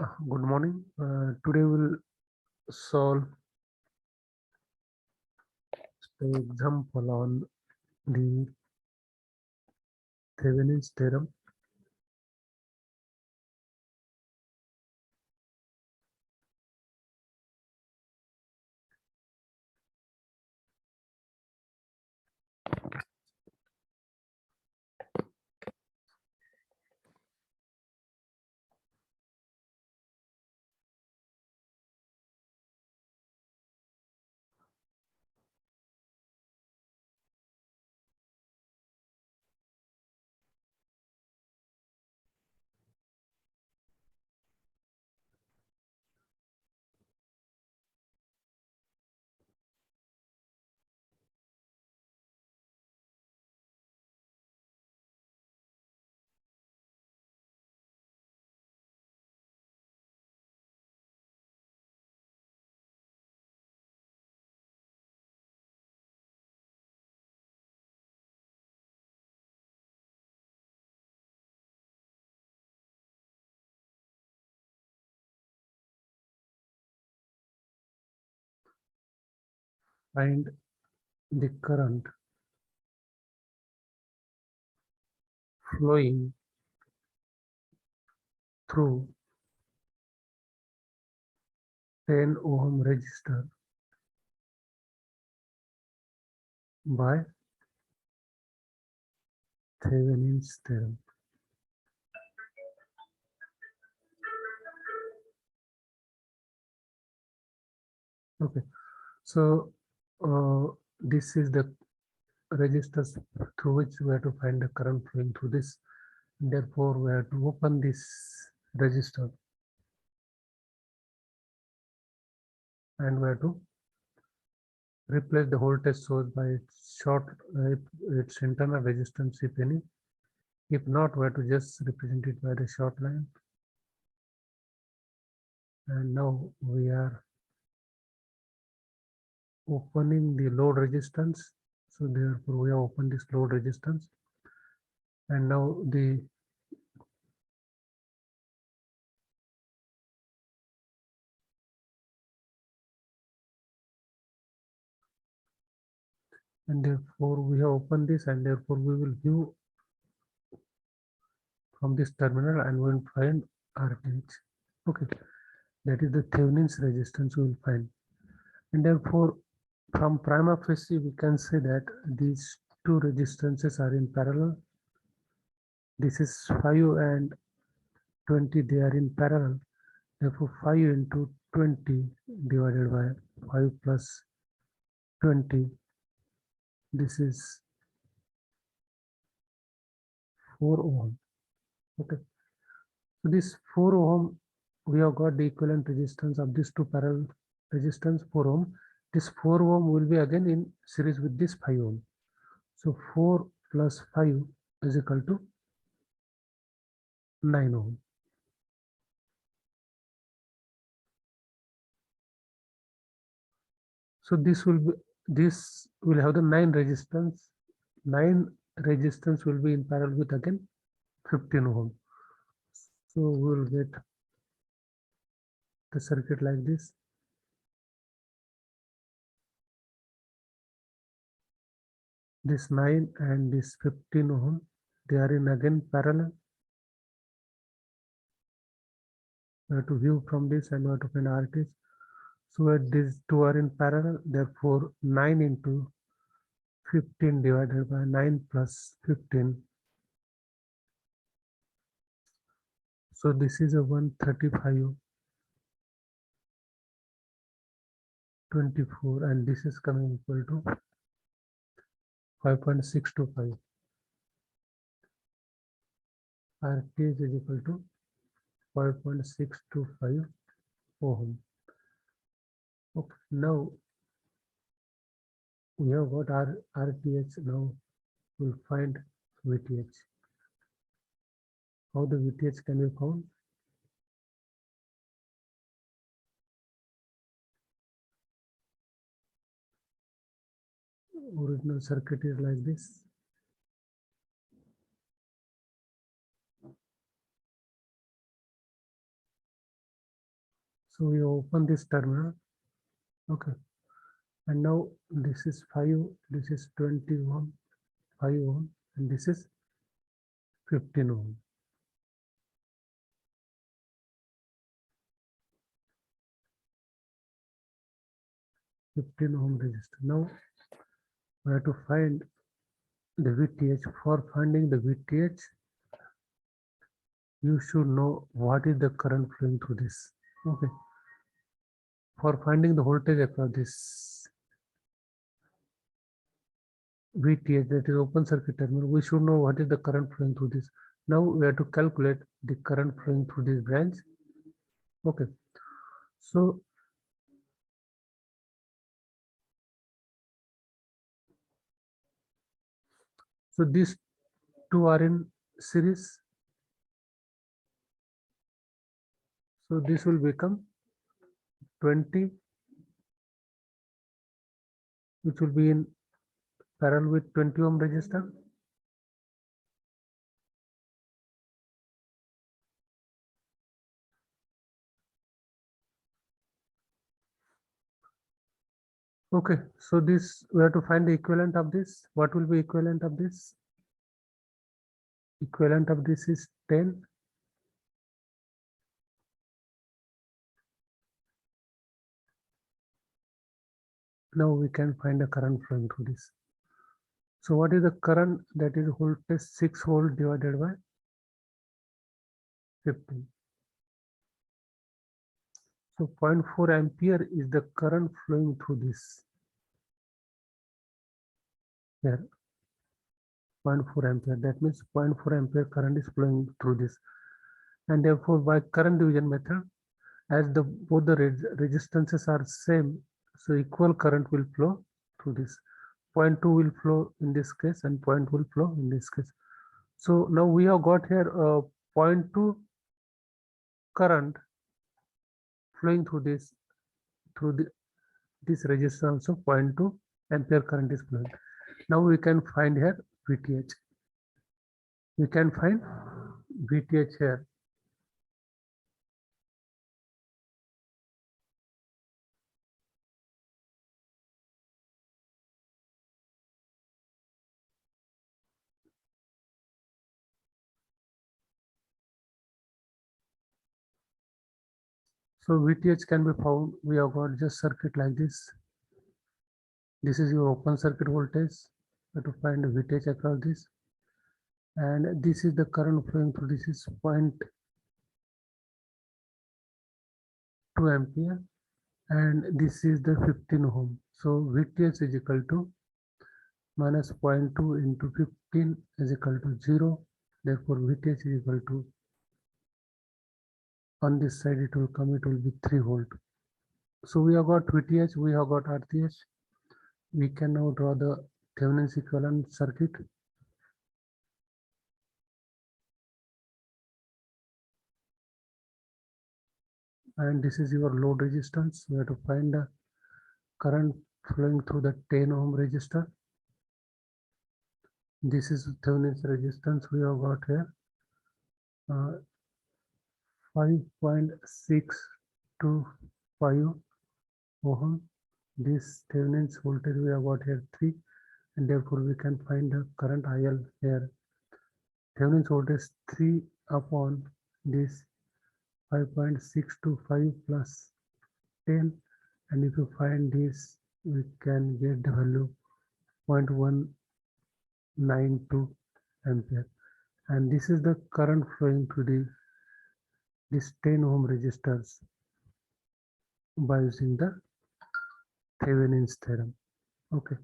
Good morning. Today we'll solve the example on the Thevenin's theorem. Find the current flowing through 10 ohm resistor by Thevenin's theorem. Okay, so this is the resistors through which we have to find the current flowing through this. Therefore, we have to open this resistor and we have to replace the voltage source by its internal resistance, if any. If not, we have to just represent it by the short line. And now we are opening the load resistance. So therefore we have opened this load resistance. And now therefore we have opened this, and therefore we will view from this terminal and we will find RTH. Okay, that is the Thevenin's resistance we will find. And therefore from prima facie we can say that these two resistances are in parallel. This is 5 and 20, they are in parallel. Therefore 5 into 20 divided by 5 plus 20, this is 4 ohm. Okay, so this 4 ohm, we have got the equivalent resistance of these two parallel resistance, 4 ohm. This 4 ohm will be again in series with this 5 ohm. So 4 plus 5 is equal to 9 ohm. So this will have the 9 resistance. 9 resistance will be in parallel with again 15 ohm. So we will get the circuit like this. This 9 and this 15 ohm, they are in again parallel. We have to view from this and we have to find RTH. So these two are in parallel, therefore 9 into 15 divided by 9 plus 15. So this is a 135 24, and this is coming equal to 5.625. RTH is equal to 5.625 ohm. Okay, now we have got RTH. Now we'll find VTH. How the VTH can be found? Original circuit is like this. So we open this terminal. Okay. And now this is 5, this is 20 ohm, 5 ohm, and this is 15 ohm. Resistor. Now we have to find the VTH. For finding the VTH, you should know what is the current flowing through this. Okay. For finding the voltage across this VTH, that is open circuit terminal, we should know what is the current flowing through this. Now we have to calculate the current flowing through this branch. Okay. So these two are in series. So this will become 20, which will be in parallel with 20 ohm resistor. Okay, so this we have to find the equivalent of this. What will be equivalent of this? Equivalent of this is 10. Now we can find the current flowing through this. So what is the current? That is voltage 6 volt divided by 15. So 0.4 ampere is the current flowing through this. Here, 0.4 ampere. That means 0.4 ampere current is flowing through this. And therefore, by current division method, as both the resistances are same, so equal current will flow through this. 0.2 will flow in this case and 0.1 will flow in this case. So now we have got here a 0.2 current flowing through this, this resistor also 0.2 ampere current is flowing. Now we can find here VTH. We can find VTH here. So VTH can be found. We have got just circuit like this. This is your open circuit voltage. To find the VTH across this. And this is the current flowing through. This is 0.2 ampere. And this is the 15 ohm. So VTH is equal to minus 0.2 into 15 is equal to 0. Therefore, VTH is equal to, on this side it will come, it will be 3 volt. So we have got VTH, we have got RTH. We can now draw the Thevenin's equivalent circuit. And this is your load resistance. We have to find the current flowing through the 10 ohm resistor. This is Thevenin's resistance we have got here. 5.625 ohm. This Thevenin's voltage we have got here 3, and therefore we can find the current IL here. Thevenin's voltage 3 upon this 5.625 plus 10, and if you find this, we can get the value 0.192 ampere, and this is the current flowing through this 10 ohm resistors by using the Thevenin's theorem. Okay.